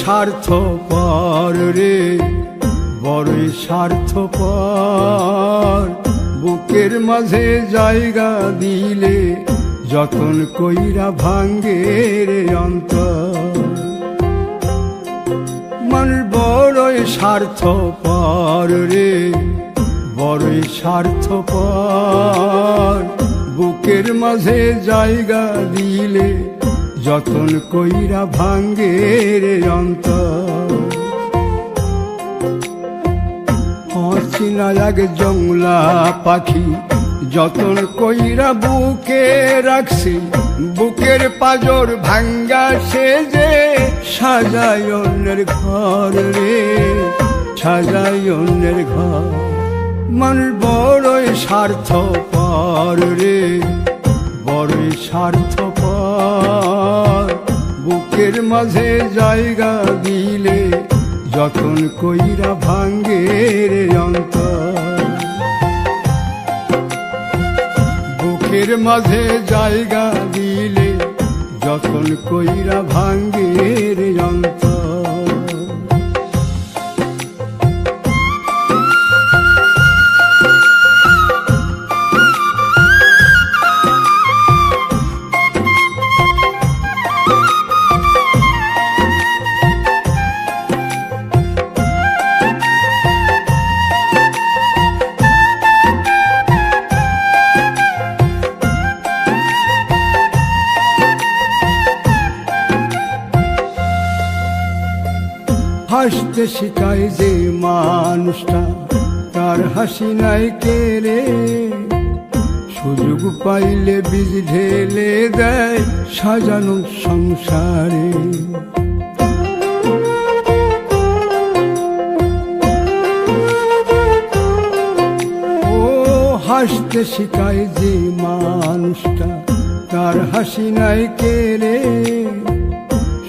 স্বার্থপর রে, বড়ই স্বার্থপর। বুকের মাঝে জায়গা দিলে যতন কইরা ভাঙ্গে রে অন্তর। মানুষ বড়ই স্বার্থপর রে, বড়ই স্বার্থপর। বুকের মাঝে জায়গা দিলে যতন কইরা ভাঙ্গে রে অন্তর। অচিনা এক জংলা পাখি যতন কইরা বুকে রাখছি, বুকের পাজর ভাঙ্গা সে যে সাজায় অন্যের ঘর রে, সাজায় অন্যের ঘর। মানুষ বড়ই স্বার্থপর রে, বড়ই স্বার্থপর। বুকের মাঝে জায়গা দিলে যতন কইরা ভাঙ্গে রে অন্তর। বুকের মাঝে জায়গা দিলে যতন কইরা ভাঙ্গে রে অন্তর। হাসতে শিখায় যে মানুষটা, তার হাসি নাই কেড়ে। সুযোগ পাইলে বীজ ঢেলে দেয় সাজানো সংসারে। ও হাসতে শিখায় যে মানুষটা, তার হাসি নাই কেড়ে।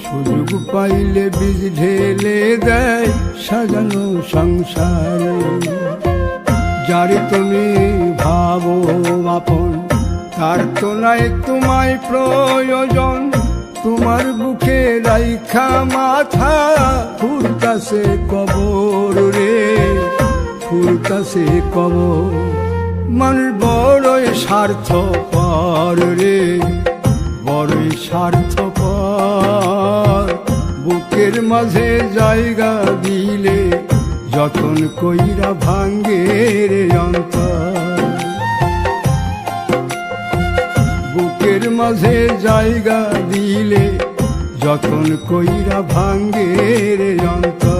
সুযোগ পাইলে বীজ ঢেলে দেয় সাজানো সংসারে। যারে তুমি ভাবো আপন, তার তো নাই তোমায় প্রয়োজন। তোমার বুকে রাইখা মাথা ফুরতাছে কবর রে, ফুরতাছে কবর। মানুষ বড়ই স্বার্থপর রে, বড়ই স্বার্থপর। বুকের মাঝে জায়গা দিলে যতন কইরা ভাঙ্গে রে অন্তর। বুকের মাঝে জায়গা দিলে যতন কইরা ভাঙ্গে রে অন্তর।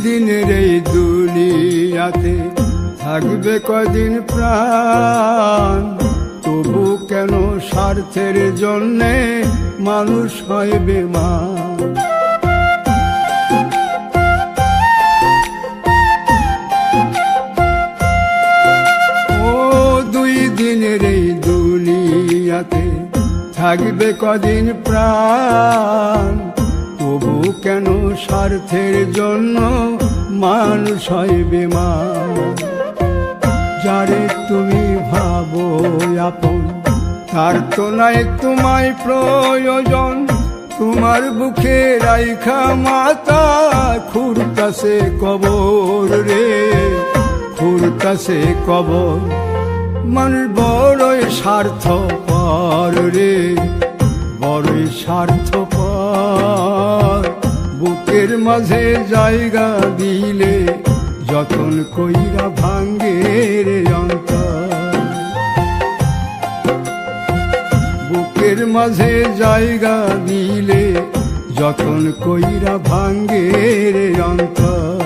দিনের এই দুনিয়াতে থাকবে কদিন প্রাণ, তবু কেন স্বার্থের জন্যে মানুষ হয় বেমান। ও দুই দিনের এই দুনিয়াতে থাকবে কদিন প্রাণ, তবু কেন স্বার্থের জন্য মানুষ হয় বেমান। যারে তুমি ভাবো আপন, তার তো নাই তোমায় প্রয়োজন। তোমার বুকে রাইখা মাথা খুঁড়তাছে কবর রে, খুঁড়তাছে কবর। মানুষ বড়ই স্বার্থপর রে, বড়ই স্বার্থপর। বুকের মাঝে জায়গা দিলে যতন কইরা ভাঙ্গে রে অন্তর। বুকের মাঝে জায়গা দিলে যতন কইরা ভাঙ্গে রে অন্তর।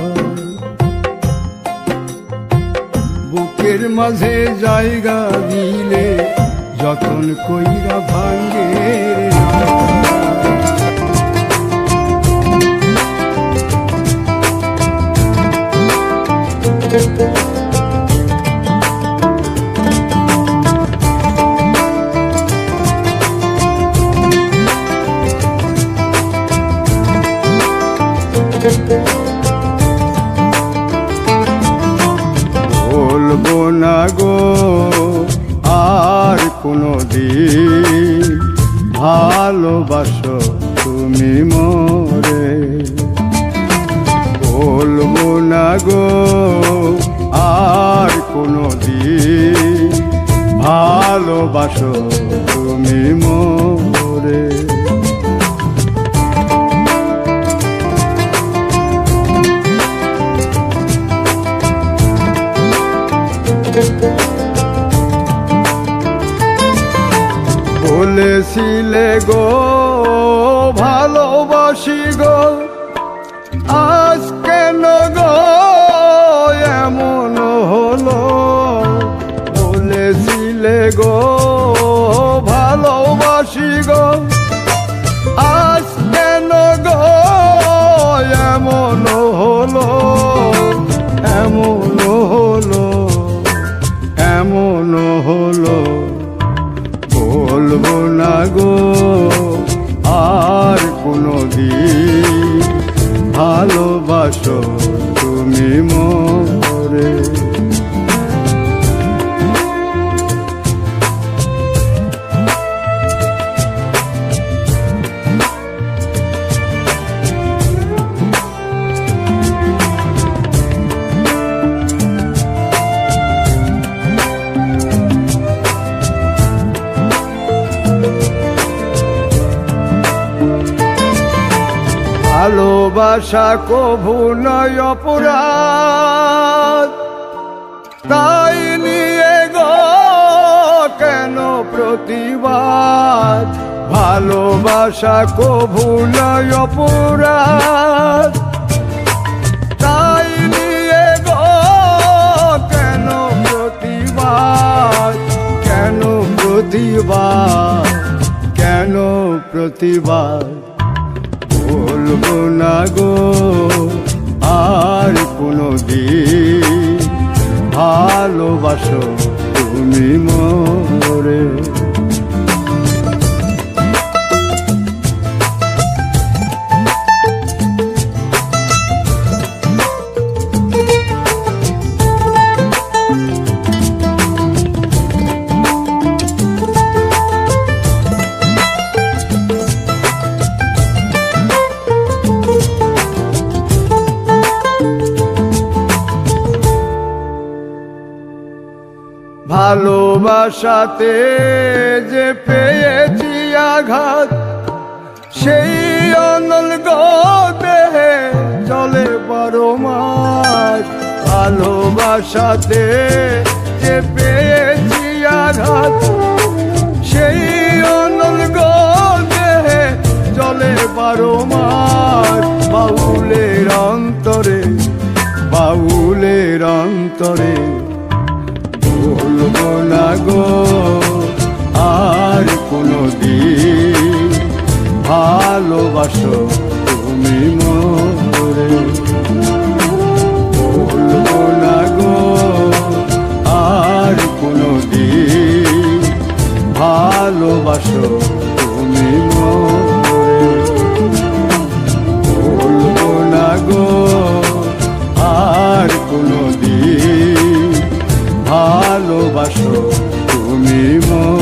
বুকের মাঝে জায়গা দিলে যতন কইরা ভাঙ্গে রে অন্তর। বলবো না গো আর কোনো দিন ভালোবাসো তুমি মোরে। বলবো না গো আর কোনো দিন ভালোবাসো তুমি মোরে। বলেছিলে গো ভালোবাসি গো, আজ কেন গো এমন হলো? বলেছিলে গো ভালোবাসি গো, আজ কেন গো এমন হলো? এমন হলো, এমন হলো। বলবো না গো আর কোনো দিন ভালোবাসো তুমি মোরে। ভালোবাসা কভু নয় অপরাধ, তাই নিয়ে গো কেন প্রতিবাদ? ভালোবাসা কভু নয় অপরাধ, তাই নিয়ে গো কেন প্রতিবাদ? কেন প্রতিবাদ? কেন প্রতিবাদ? বলবো না গো আর কোনো দিন ভালোবাসো তুমি মোরে। ভালোবাসাতে যে পেয়েছি আঘাত, সেই অনল গো দেহে চলে 12 মাস। ভালোবাসাতে যে পেয়েছি আঘাত, সেই অনল গো দেহে চলে 12 মাস। বাউলের অন্তরে, বাউলের অন্তরে বলবো না গো আর কোনো দিন ভালোবাসো তুমি মোরে। বলবো না গো আর কোনো দিন ভালোবাসো তুমি মোরে। বলবো না গো আর কোনো দিন ভালোবাসো তুমি মোরে।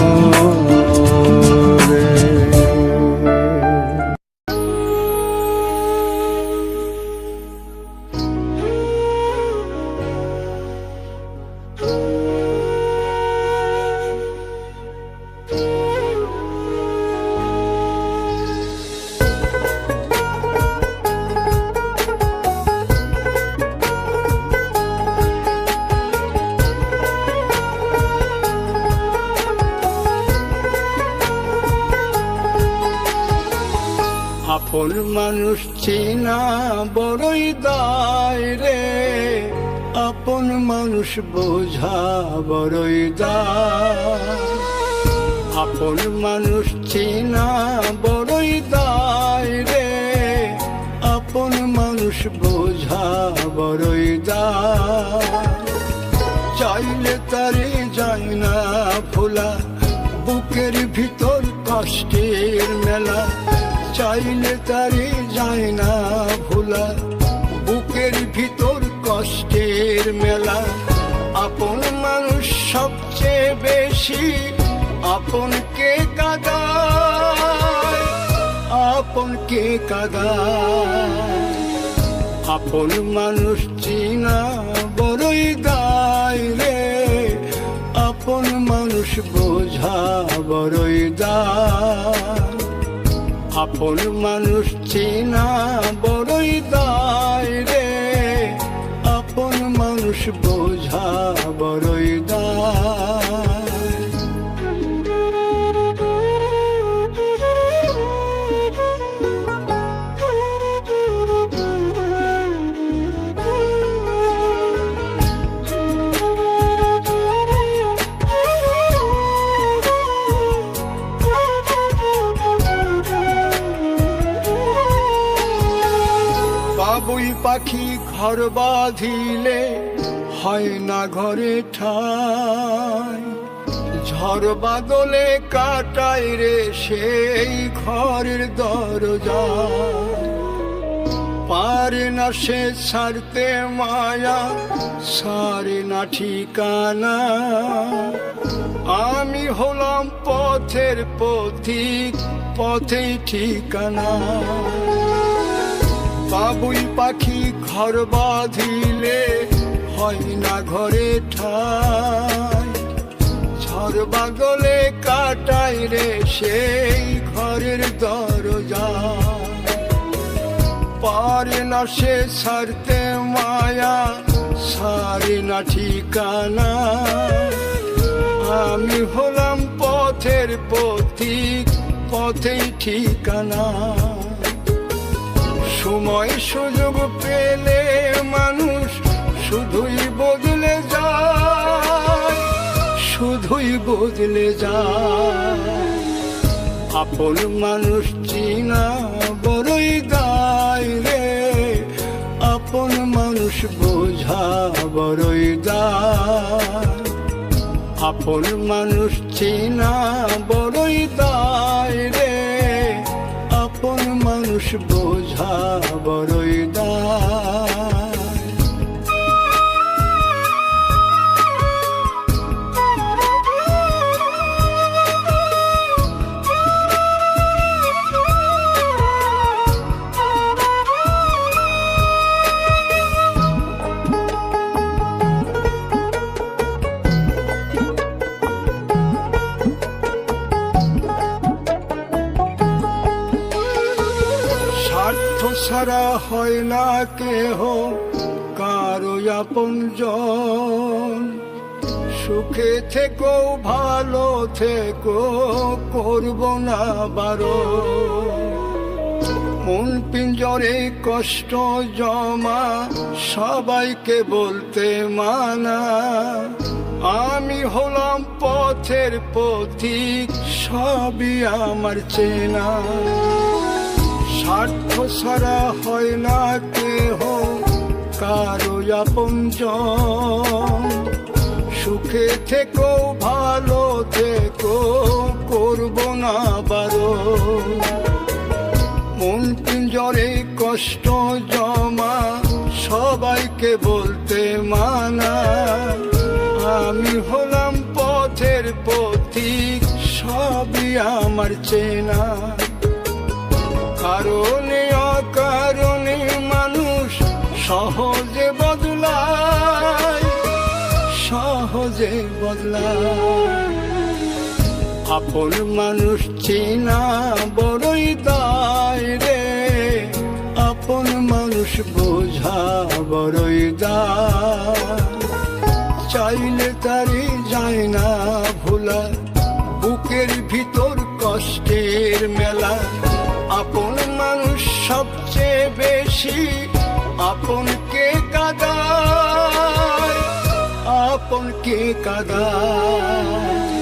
আপন মানুষ চেনা বড়ই দায় রে, আপন মানুষ বোঝা বড়ই দায়। আপন মানুষ চেনা বড়ই দায় রে, আপন মানুষ বোঝা বড়ই দায়। চাইলে তারে যায় না ভোলা, বুকের ভিতর কষ্টের মেলা। চাইলে তারে যায় না ভোলা, ভোলা, বুকের ভিতর কষ্টের মেলা। আপন মানুষ সবচেয়ে বেশি আপনকে কাঁদায়, আপনকে কাঁদায়। আপন মানুষ চিনা বড়ই দায় রে, আপন মানুষ বোঝা বড়ই দায়। আপন মানুষ চিনা বড়ই দায় রে, আপন মানুষ বোঝা বড়ই দায়। বাবুই পাখি ঘর বাঁধিলে হয় না ঘরে ঠাই, ঝড় বাদলে কাটায় রে সেই ঘরের দরজা। পারে না সে ছাড়তে মায়া, সারে না ঠিকানা। আমি হলাম পথের পথিক, পথেই ঠিকানা। বাবুই পাখি ঘর বাঁধিলে হয় না ঘরে ঠাই, ঝড় বাদলে কাটায় রে সেই ঘরের দরজা। পারে না সে ছাড়তে মায়া, সারে না ঠিকানা। আমি হলাম পথের পথিক, পথেই ঠিকানা। সময় সুযোগ পেলে মানুষ শুধুই বদলে যায়, শুধুই বদলে যায়। আপন মানুষ চিনা বড়ই দায় রে, আপন মানুষ বোঝা বড়ই দায়। আপন মানুষ চিনা বড়ই দায় রে, আপন মানুষ বোঝা বড়ই দায়। স্বার্থ ছাড়া হয় না কেহ কারো আপনজন। সুখে থেকো ভালো থেকো, করব না বারণ। মন পিঞ্জরে কষ্ট জমা, সবাইকে বলতে মানা। আমি হলাম পথের পথিক, সবই আমার চেনা। স্বার্থ ছাড়া হয় না কেহ কারো আপনজন। সুখে থেকো ভালো থেকো, করব না বারণ। মন পিঞ্জরে কষ্ট জমা, সবাইকে বলতে মানা। আমি হলাম পথের পথিক, সবই আমার চেনা। কারণে অকারণে মানুষ সহজে বদলায়, সহজে বদলায়। আপন মানুষ চেনা বড়ই দায় রে, আপন মানুষ বোঝা বড়ই দায়। চাইলে তারি যায় না ভোলা, বুকের ভিতর কষ্টের মেলা। আপন মানুষ সবচেয়ে বেশি আপনকে কাঁদায়, আপনকে কাঁদায়।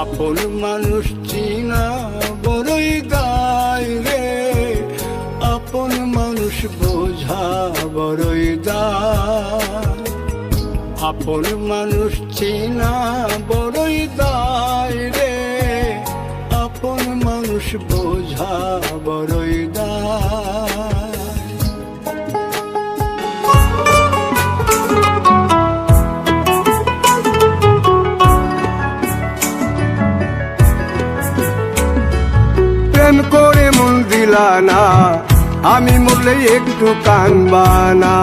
আপন মানুষ চিনা বড়ই দায় রে, আপন মানুষ বোঝা বড়ই দায়। আপন মানুষ চিনা বড়ই দায় রে, আপন মানুষ বোঝা বড়ই দায়। দিলা না, আমি মরলে একটু কানবা না।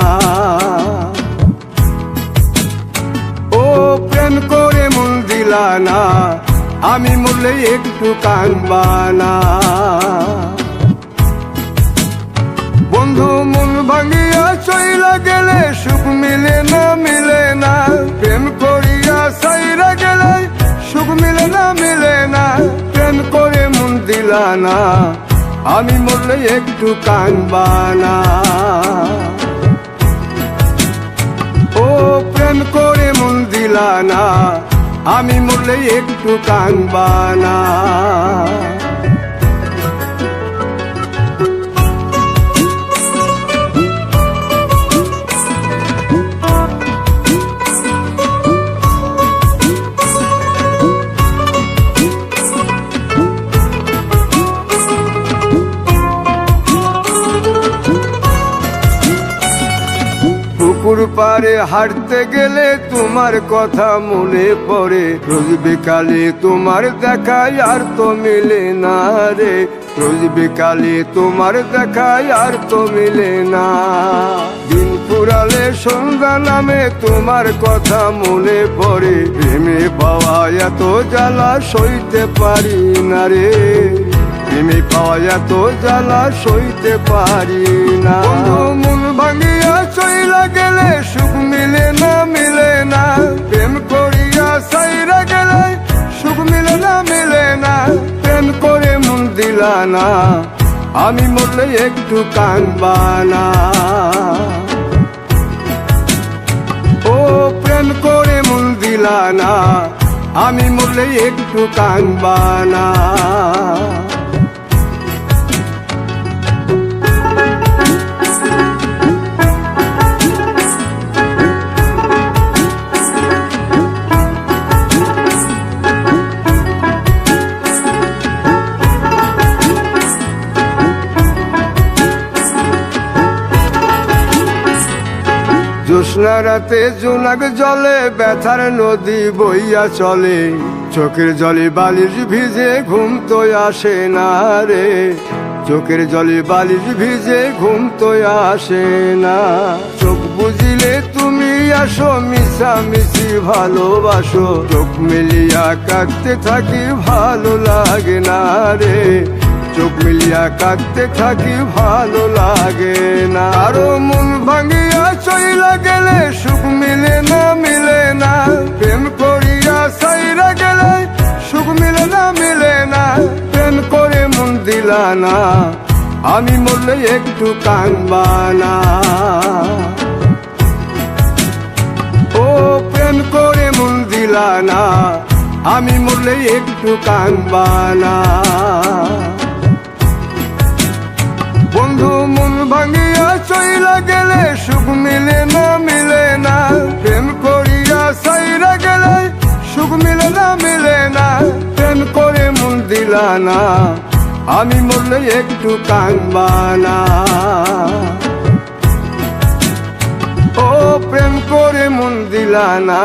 ও প্রেম করে মন দিলা না, আমি মরলে একটু কানবা না। বন্ধু মন ভাঙিয়া চইলা গেলে সুখ মিলে না, মিলে না। প্রেম করিয়া সাইরা গেলে সুখ মিলে না, মিলে না। প্রেম করে মন দিলা না, আমি মরলে একটু কানবা না। ও প্রেম করে মন দিলা না, আমি মরলে একটু কানবা না। পুকুর পাড়ে হাঁটতে গেলে তোমার কথা মনে পড়ে, রোজ বিকালে তোমার দেখায় আর তো মিলে না রে। রোজ বিকালে তোমার দেখায় আর তো মিলে না। দিন ফুরালে সন্ধ্যা নামে তোমার কথা মনে পড়ে, প্রেমে পাওয়া এত জ্বালা সইতে পারি না রে। প্রেমে পাওয়া এত জ্বালা সইতে পারি না। মন ভাঙিয়া চইলা গেলে সুখ মিলে না, মিলে না। প্রেম করিয়া সাইরা গেলে সুখ মিলে না, মিলে না। প্রেম করে মন দিলা না, আমি মরলে একটু কানবা না। ও প্রেম করে মন দিলা না, আমি মরলে একটু কানবা না। জ্যোৎস্না রাতে জোনাক জলে ব্যথার নদী বইয়া চলে, চোখের জলে বালিশ ভিজে ঘুম তো আসে না রে। চোখের জলে বালিশ ভিজে ঘুম তো আসে না। চোখ বুঝিলে তুমি আসো, মিশামিশি ভালোবাসো। চোখ মিলিয়া কাঁদতে থাকি ভালো লাগে না রে। চোখ মিলিয়া কাঁদতে থাকি ভালো লাগে না। আরো মন ভাঙিয়া চইলা গেলে সুখ মিলে না, মিলে না। প্রেম করিয়া সাইরা গেলে সুখ মিলে না, মিলে না। প্রেম করে মন দিলা না, আমি মরলে একটু কানবা না। ও প্রেম করে মন দিলা না, আমি মরলে একটু কানবা না। বন্ধু মন ভাঙিয়া চইলা গেলে সুখ মিলে না, মিলে না। প্রেম করিয়া সাইরা গেলে সুখ মিলে না, মিলে না। প্রেম করে মন দিলা না, আমি মরলে একটু কানবা না। ও প্রেম করে মন দিলা না,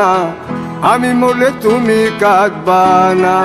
আমি মরলে তুমি কাঁদবা না।